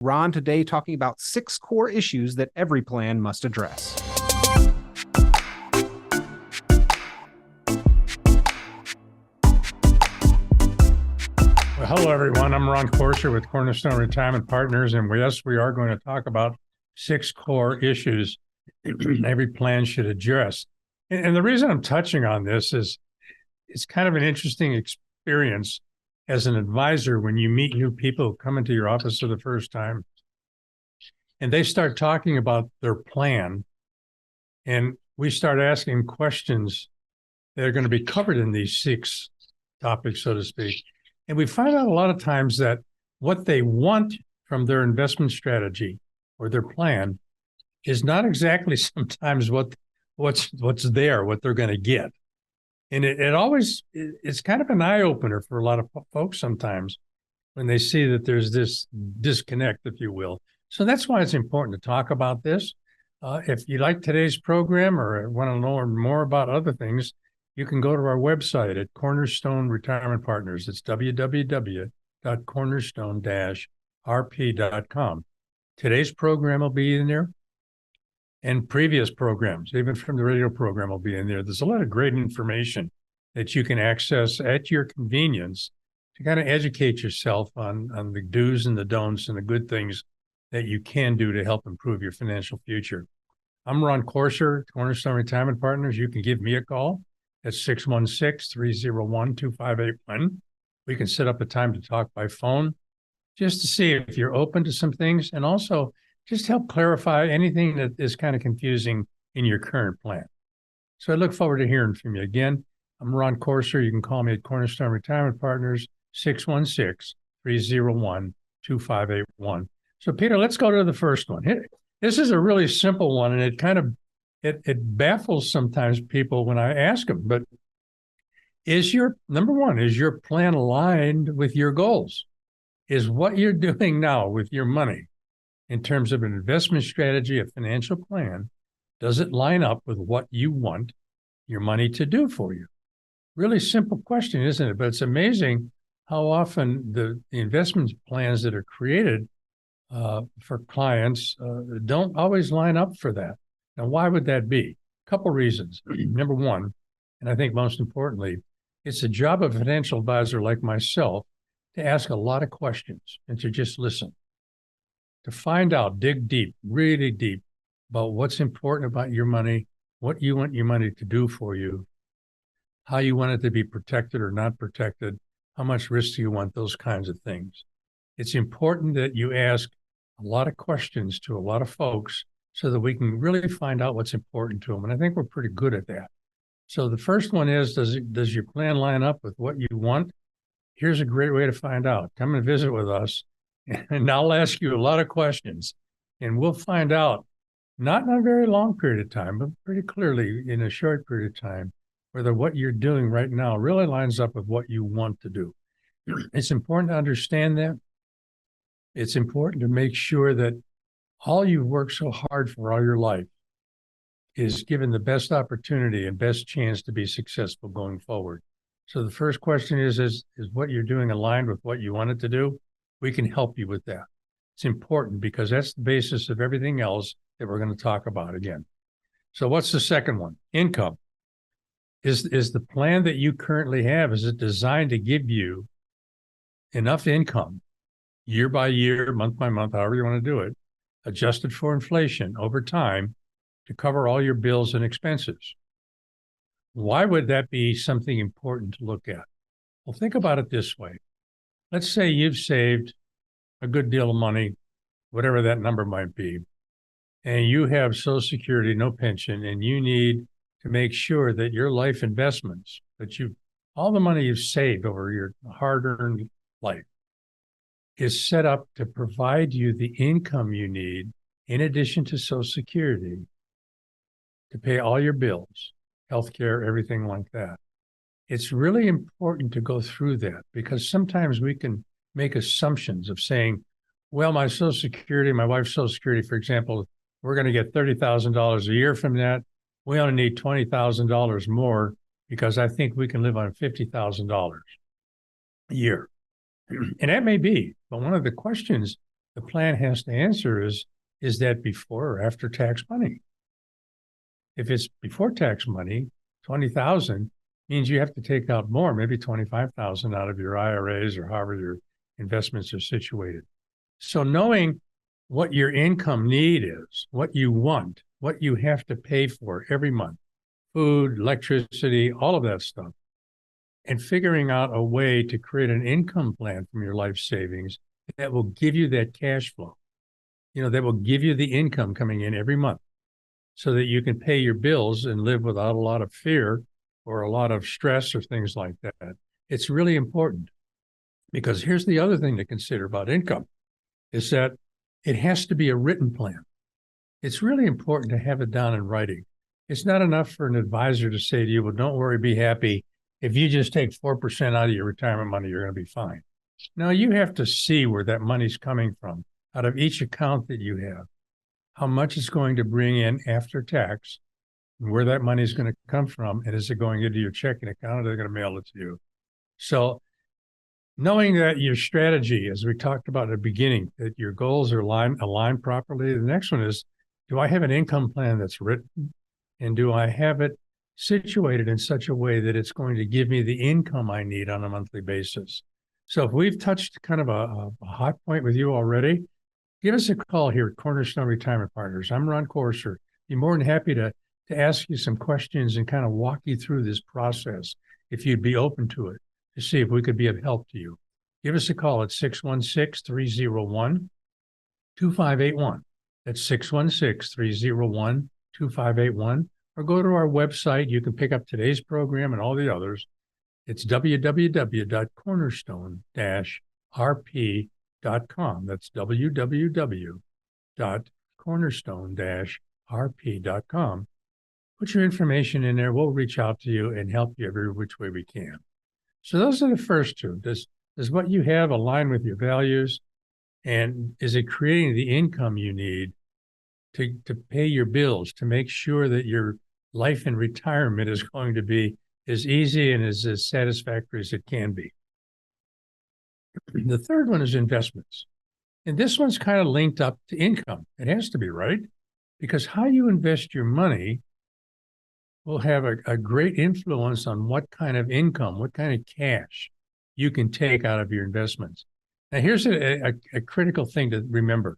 Ron today talking about 6 core issues that every plan must address. Well, hello, everyone. I'm Ron Corser with Cornerstone Retirement Partners, and yes, we are going to talk about 6 core issues every plan should address. And the reason I'm touching on this is it's kind of an interesting experience as an advisor when you meet new people who come into your office for the first time, and they start talking about their plan, and we start asking questions that are going to be covered in these 6 topics, so to speak. And we find out a lot of times that what they want from their investment strategy or their plan is not exactly sometimes what's there, what they're going to get. And it's kind of an eye-opener for a lot of folks sometimes when they see that there's this disconnect, if you will. So that's why it's important to talk about this. If you like today's program or want to learn more about other things, you can go to our website at Cornerstone Retirement Partners. It's www.cornerstone-rp.com. Today's program will be in there, and previous programs, even from the radio program, will be in there. There's a lot of great information that you can access at your convenience to kind of educate yourself on the do's and the don'ts and the good things that you can do to help improve your financial future. I'm Ron Corser, Cornerstone Retirement Partners. You can give me a call at 616-301-2581. We can set up a time to talk by phone just to see if you're open to some things, and also just help clarify anything that is kind of confusing in your current plan. So I look forward to hearing from you. Again, I'm Ron Corser. You can call me at Cornerstone Retirement Partners, 616-301-2581. So Peter, let's go to the first one. This is a really simple one, and it baffles sometimes people when I ask them, but number one, is your plan aligned with your goals? Is what you're doing now with your money in terms of an investment strategy, a financial plan, does it line up with what you want your money to do for you? Really simple question, isn't it? But it's amazing how often the investment plans that are created for clients don't always line up for that. Now, why would that be? A couple reasons. Number one, and I think most importantly, it's the job of a financial advisor like myself to ask a lot of questions and to just listen, to find out, dig deep, really deep about what's important about your money, what you want your money to do for you, how you want it to be protected or not protected, how much risk do you want, those kinds of things. It's important that you ask a lot of questions to a lot of folks so that we can really find out what's important to them. And I think we're pretty good at that. So the first one is, does your plan line up with what you want? Here's a great way to find out. Come and visit with us, and I'll ask you a lot of questions, and we'll find out, not in a very long period of time, but pretty clearly in a short period of time, whether what you're doing right now really lines up with what you want to do. It's important to understand that. It's important to make sure that all you've worked so hard for all your life is given the best opportunity and best chance to be successful going forward. So the first question is what you're doing aligned with what you wanted to do? We can help you with that. It's important because that's the basis of everything else that we're going to talk about again. So what's the second one? Income. Is the plan that you currently have, is it designed to give you enough income year by year, month by month, however you want to do it, adjusted for inflation over time to cover all your bills and expenses? Why would that be something important to look at? Well, think about it this way. Let's say you've saved a good deal of money, whatever that number might be, and you have Social Security, no pension, and you need to make sure that your life investments, all the money you've saved over your hard-earned life, is set up to provide you the income you need in addition to Social Security to pay all your bills, healthcare, everything like that. It's really important to go through that because sometimes we can make assumptions of saying, well, my Social Security, my wife's Social Security, for example, we're going to get $30,000 a year from that. We only need $20,000 more because I think we can live on $50,000 a year. And that may be, but one of the questions the plan has to answer is that before or after tax money? If it's before tax money, 20,000 means you have to take out more, maybe 25,000 out of your IRAs or however your investments are situated. So knowing what your income need is, what you want, what you have to pay for every month, food, electricity, all of that stuff, and figuring out a way to create an income plan from your life savings that will give you that cash flow, that will give you the income coming in every month so that you can pay your bills and live without a lot of fear or a lot of stress or things like that. It's really important, because here's the other thing to consider about income is that it has to be a written plan. It's really important to have it down in writing. It's not enough for an advisor to say to you, well, don't worry, be happy. If you just take 4% out of your retirement money, you're going to be fine. Now, you have to see where that money's coming from out of each account that you have, how much it's going to bring in after tax, and where that money is going to come from, and is it going into your checking account, or they're going to mail it to you? So knowing that your strategy, as we talked about at the beginning, that your goals are aligned properly. The next one is, do I have an income plan that's written? And do I have it situated in such a way that it's going to give me the income I need on a monthly basis? So if we've touched kind of a hot point with you already, give us a call here at Cornerstone Retirement Partners. I'm Ron Corser. Be more than happy to ask you some questions and kind of walk you through this process if you'd be open to it, to see if we could be of help to you. Give us a call at 616-301-2581. That's 616-301-2581. Or go to our website. You can pick up today's program and all the others. It's www.cornerstone-rp.com. That's www.cornerstone-rp.com. Put your information in there. We'll reach out to you and help you every which way we can. So those are the first two. Does what you have align with your values? And is it creating the income you need to pay your bills, to make sure that your life in retirement is going to be as easy and as satisfactory as it can be? The third one is investments. And this one's kind of linked up to income. It has to be, right? Because how you invest your money will have a great influence on what kind of income, what kind of cash you can take out of your investments. Now, here's a critical thing to remember.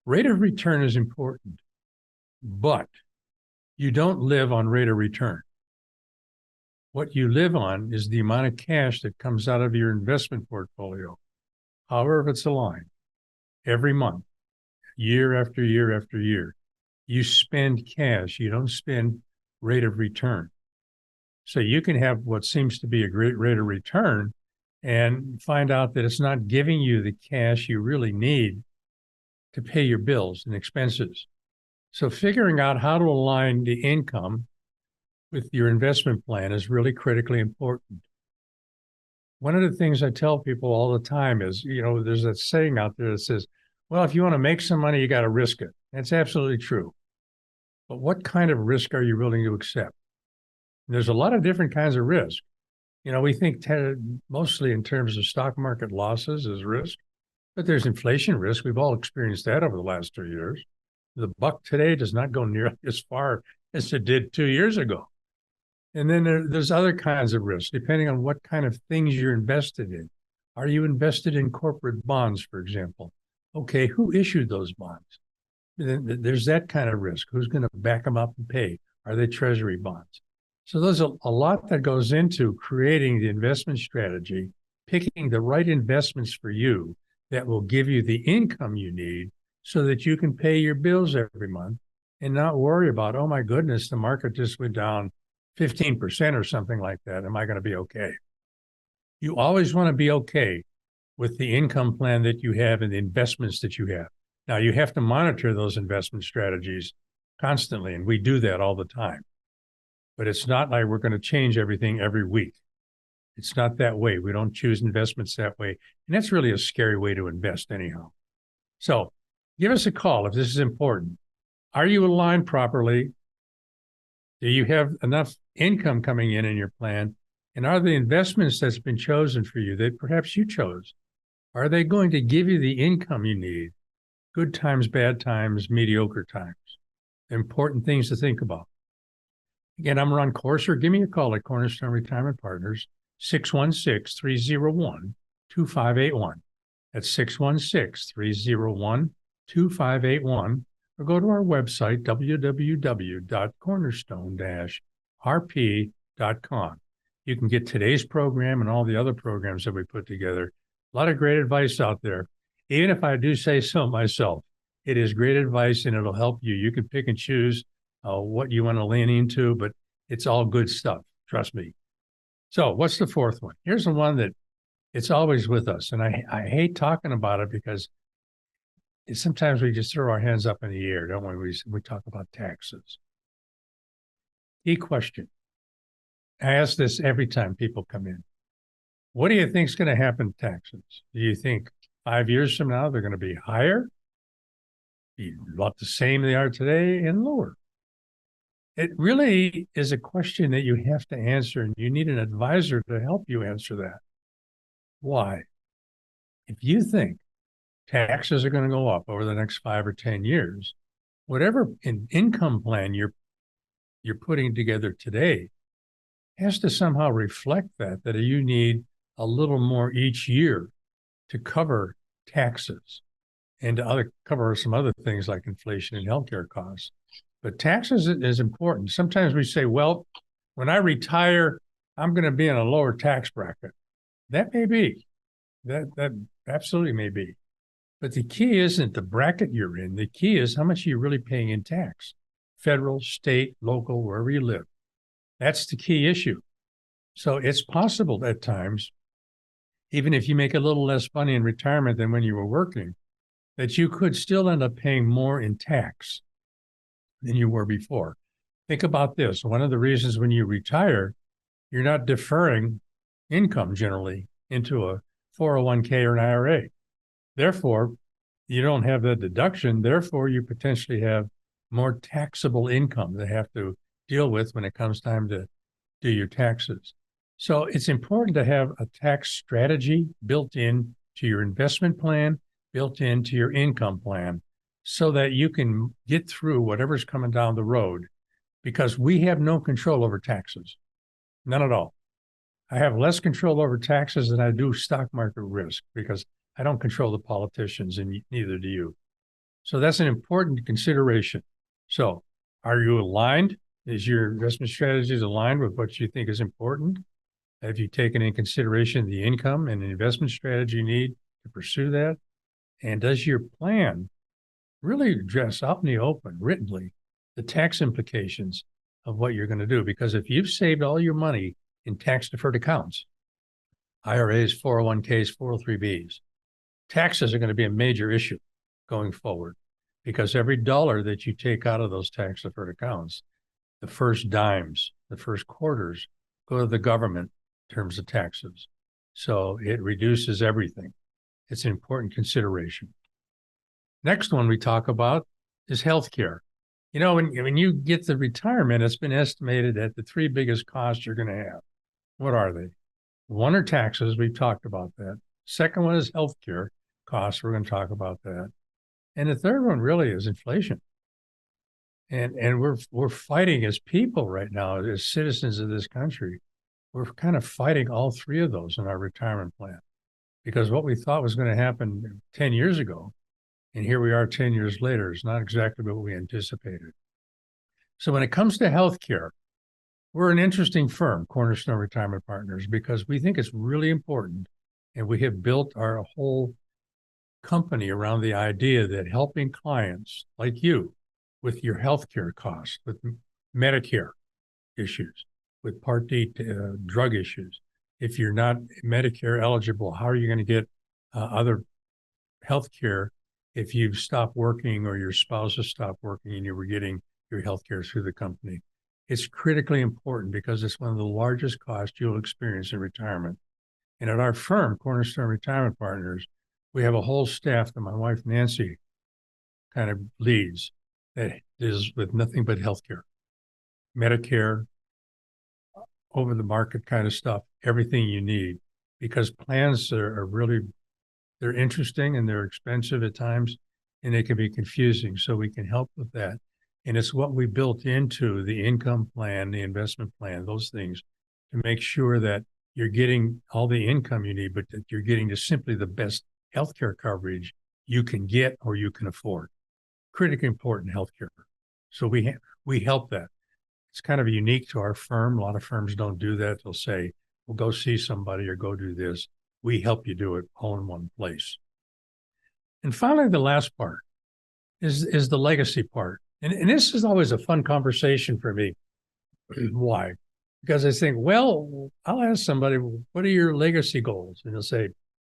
Rate of return is important, but you don't live on rate of return. What you live on is the amount of cash that comes out of your investment portfolio, however it's aligned, every month, year after year after year. You spend cash, you don't spend rate of return. So you can have what seems to be a great rate of return and find out that it's not giving you the cash you really need to pay your bills and expenses. So figuring out how to align the income with your investment plan is really critically important. One of the things I tell people all the time is, there's that saying out there that says, well, if you want to make some money, you got to risk it. That's absolutely true. But what kind of risk are you willing to accept? And there's a lot of different kinds of risk. We think mostly in terms of stock market losses as risk, but there's inflation risk. We've all experienced that over the last 2 years. The buck today does not go nearly as far as it did 2 years ago. And then there's other kinds of risks, depending on what kind of things you're invested in. Are you invested in corporate bonds, for example? Okay, who issued those bonds? There's that kind of risk. Who's going to back them up and pay? Are they treasury bonds? So there's a lot that goes into creating the investment strategy, picking the right investments for you that will give you the income you need so that you can pay your bills every month and not worry about, oh my goodness, the market just went down 15% or something like that. Am I going to be okay? You always want to be okay with the income plan that you have and the investments that you have. Now, you have to monitor those investment strategies constantly, and we do that all the time. But it's not like we're going to change everything every week. It's not that way. We don't choose investments that way. And that's really a scary way to invest anyhow. So give us a call if this is important. Are you aligned properly? Do you have enough income coming in your plan? And are the investments that's been chosen for you that perhaps you chose Are they going to give you the income you need? Good times, bad times, mediocre times. Important things to think about. Again, I'm Ron Corser. Give me a call at Cornerstone Retirement Partners, 616-301-2581. That's 616-301-2581. Or go to our website, www.cornerstone-rp.com. You can get today's program and all the other programs that we put together. A lot of great advice out there. Even if I do say so myself, it is great advice and it'll help you. You can pick and choose what you want to lean into, but it's all good stuff. Trust me. So what's the fourth one? Here's the one that it's always with us. And I hate talking about it because sometimes we just throw our hands up in the air, don't we? We talk about taxes. Key question. I ask this every time people come in. What do you think is going to happen to taxes? Do you think 5 years from now they're going to be higher, be about the same they are today, and lower? It really is a question that you have to answer, and you need an advisor to help you answer that. Why? If you think taxes are going to go up over the next 5 or 10 years, whatever income plan you're putting together today has to somehow reflect that you need a little more each year to cover taxes and to cover some other things like inflation and healthcare costs. But taxes is important. Sometimes we say, well, when I retire, I'm going to be in a lower tax bracket. That may be. That absolutely may be. But the key isn't the bracket you're in. The key is how much you're really paying in tax. Federal, state, local, wherever you live. That's the key issue. So it's possible at times, even if you make a little less money in retirement than when you were working, that you could still end up paying more in tax than you were before. Think about this. One of the reasons when you retire, you're not deferring income generally into a 401k or an IRA. Therefore, you don't have that deduction. Therefore, you potentially have more taxable income to have to deal with when it comes time to do your taxes. So it's important to have a tax strategy built in to your investment plan, built into your income plan, so that you can get through whatever's coming down the road, because we have no control over taxes. None at all. I have less control over taxes than I do stock market risk because I don't control the politicians, and neither do you. So that's an important consideration. So are you aligned? Is your investment strategies aligned with what you think is important? Have you taken in consideration the income and the investment strategy you need to pursue that? And does your plan really address out in the open, writtenly, the tax implications of what you're going to do? Because if you've saved all your money in tax-deferred accounts, IRAs, 401ks, 403bs, taxes are going to be a major issue going forward, because every dollar that you take out of those tax-deferred accounts, the first dimes, the first quarters go to the government in terms of taxes. So it reduces everything. It's an important consideration. Next one we talk about is healthcare. You know, when you get to retirement, it's been estimated that the three biggest costs you're going to have. What are they? One are taxes. We've talked about that. Second one is healthcare costs. We're going to talk about that. And the third one really is inflation. And we're fighting as people right now, as citizens of this country. We're kind of fighting all three of those in our retirement plan, because what we thought was going to happen 10 years ago, and here we are 10 years later, is not exactly what we anticipated. So when it comes to healthcare, we're an interesting firm, Cornerstone Retirement Partners, because we think it's really important, and we have built our whole company around the idea that helping clients like you with your healthcare costs, with Medicare issues, with Part D drug issues. If you're not Medicare eligible, how are you going to get other healthcare if you've stopped working or your spouse has stopped working and you were getting your healthcare through the company? It's critically important because it's one of the largest costs you'll experience in retirement. And at our firm, Cornerstone Retirement Partners, we have a whole staff that my wife, Nancy, kind of leads, that is with nothing but healthcare, Medicare, over the market kind of stuff, everything you need, because plans are really They're interesting and they're expensive at times, and they can be confusing. So we can help with that. And it's what we built into the income plan, the investment plan, those things, to make sure that you're getting all the income you need, but that you're getting just simply the best healthcare coverage you can get or you can afford. Critically important healthcare. So we help that. It's kind of unique to our firm. A lot of firms don't do that. They'll say, well, go see somebody or go do this. We help you do it all in one place. And finally, the last part is the legacy part. And this is always a fun conversation for me. Why? Because I think, well, I'll ask somebody, what are your legacy goals? And they'll say,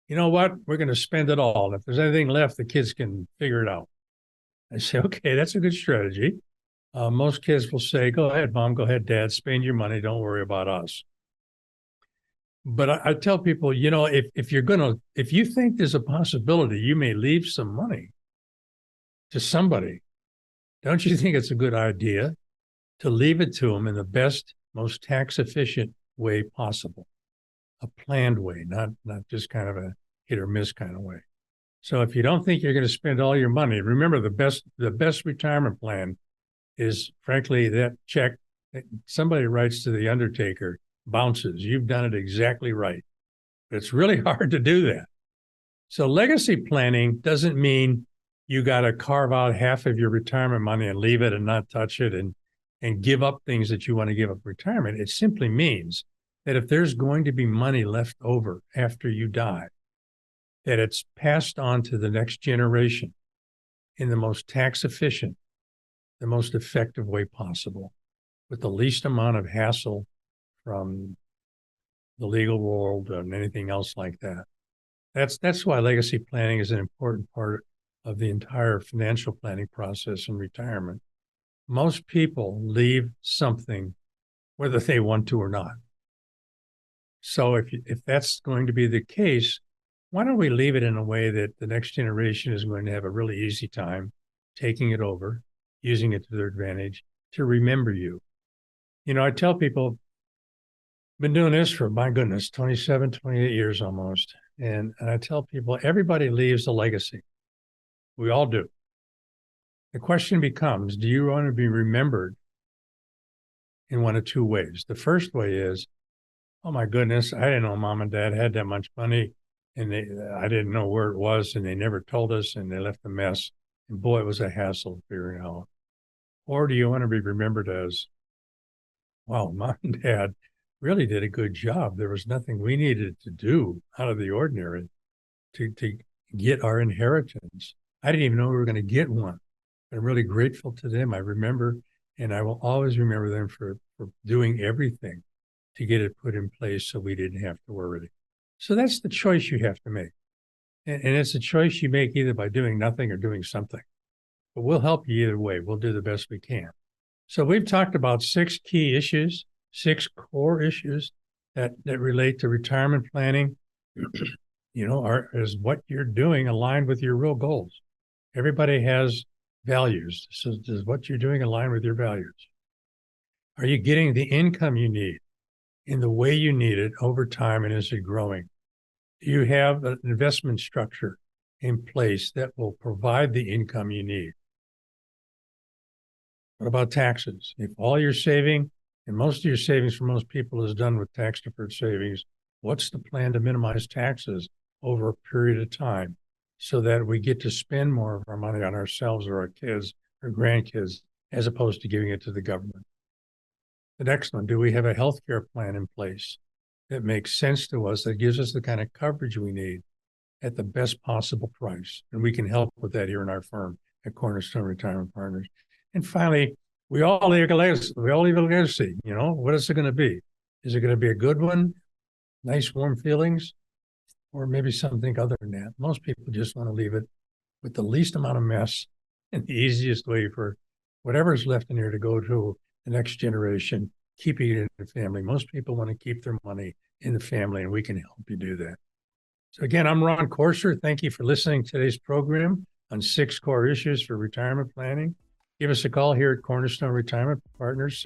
you know what? We're going to spend it all. If there's anything left, the kids can figure it out. I say, okay, that's a good strategy. Most kids will say, go ahead, Mom, go ahead, Dad, spend your money. Don't worry about us. But I tell people, you know, if you think there's a possibility you may leave some money to somebody, don't you think it's a good idea to leave it to them in the best, most tax efficient way possible? A planned way, not just kind of a hit or miss kind of way. So if you don't think you're going to spend all your money, remember the best retirement plan is, frankly, that check that somebody writes to the undertaker bounces. You've done it exactly right. But it's really hard to do that. So legacy planning doesn't mean you got to carve out half of your retirement money and leave it and not touch it and give up things that you want to give up retirement. It simply means that if there's going to be money left over after you die, that it's passed on to the next generation in the most tax efficient, the most effective way possible, with the least amount of hassle from the legal world and anything else like that. That's why legacy planning is an important part of the entire financial planning process in retirement. Most people leave something whether they want to or not. So if that's going to be the case, why don't we leave it in a way that the next generation is going to have a really easy time taking it over, using it to their advantage, to remember you. You know, I tell people, been doing this for, my goodness, 27, 28 years almost. And I tell people, everybody leaves a legacy. We all do. The question becomes, do you want to be remembered in one of two ways? The first way is, oh my goodness, I didn't know Mom and Dad had that much money, and I didn't know where it was, and they never told us, and they left a mess. And boy, it was a hassle figuring it out. Or do you want to be remembered as, wow, Mom and Dad really did a good job. There was nothing we needed to do out of the ordinary to get our inheritance. I didn't even know we were going to get one. I'm really grateful to them. I remember, and I will always remember them for doing everything to get it put in place so we didn't have to worry. So that's the choice you have to make. And it's a choice you make either by doing nothing or doing something. But we'll help you either way. We'll do the best we can. So we've talked about 6 key issues, 6 core issues that relate to retirement planning. You know, is what you're doing aligned with your real goals? Everybody has values. So does what you're doing align with your values? Are you getting the income you need in the way you need it over time, and is it growing? Do you have an investment structure in place that will provide the income you need? What about taxes? If all your saving, and most of your savings for most people is done with tax-deferred savings, what's the plan to minimize taxes over a period of time so that we get to spend more of our money on ourselves or our kids or grandkids as opposed to giving it to the government? The next one, do we have a healthcare plan in place that makes sense to us, that gives us the kind of coverage we need at the best possible price? And we can help with that here in our firm at Cornerstone Retirement Partners. And finally, we all leave a legacy. You know, what is it going to be? Is it going to be a good one? Nice, warm feelings? Or maybe something other than that? Most people just want to leave it with the least amount of mess and the easiest way for whatever's left in here to go to the next generation, keeping it in the family. Most people want to keep their money in the family, and we can help you do that. So again, I'm Ron Courser. Thank you for listening to today's program on 6 core issues for retirement planning. Give us a call here at Cornerstone Retirement Partners,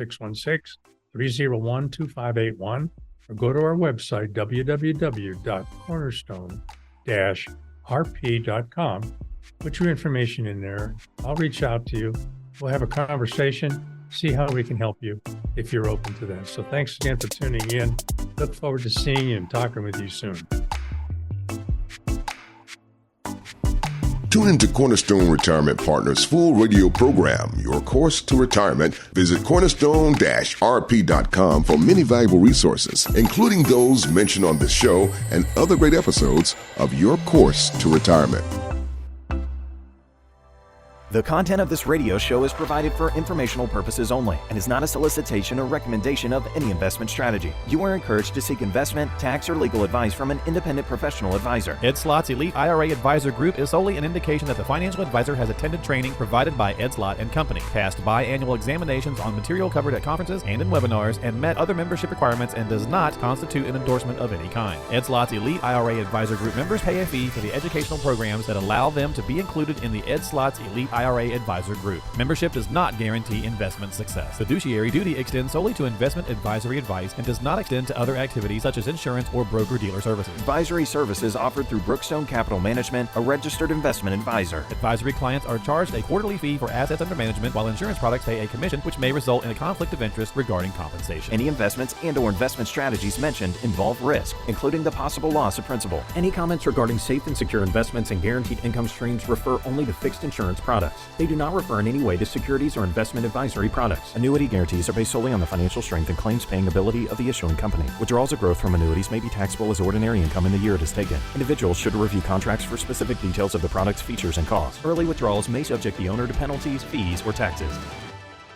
616-301-2581, or go to our website, www.cornerstone-retirement.com. rp.com. Put your information in there. I'll reach out to you. We'll have a conversation, see how we can help you if you're open to that. So thanks again for tuning in. Look forward to seeing you and talking with you soon. Tune into Cornerstone Retirement Partners' full radio program, Your Course to Retirement. Visit cornerstone-rp.com for many valuable resources, including those mentioned on this show and other great episodes of Your Course to Retirement. The content of this radio show is provided for informational purposes only and is not a solicitation or recommendation of any investment strategy. You are encouraged to seek investment, tax, or legal advice from an independent professional advisor. Ed Slott's Elite IRA Advisor Group is solely an indication that the financial advisor has attended training provided by Ed Slott and Company, passed biannual examinations on material covered at conferences and in webinars, and met other membership requirements, and does not constitute an endorsement of any kind. Ed Slott's Elite IRA Advisor Group members pay a fee for the educational programs that allow them to be included in the Ed Slott's Elite IRA Advisor Group. Membership does not guarantee investment success. Fiduciary duty extends solely to investment advisory advice and does not extend to other activities such as insurance or broker-dealer services. Advisory services offered through Brookstone Capital Management, a registered investment advisor. Advisory clients are charged a quarterly fee for assets under management, while insurance products pay a commission, which may result in a conflict of interest regarding compensation. Any investments and/or investment strategies mentioned involve risk, including the possible loss of principal. Any comments regarding safe and secure investments and guaranteed income streams refer only to fixed insurance products. They do not refer in any way to securities or investment advisory products. Annuity guarantees are based solely on the financial strength and claims-paying ability of the issuing company. Withdrawals of growth from annuities may be taxable as ordinary income in the year it is taken. Individuals should review contracts for specific details of the product's features and costs. Early withdrawals may subject the owner to penalties, fees, or taxes.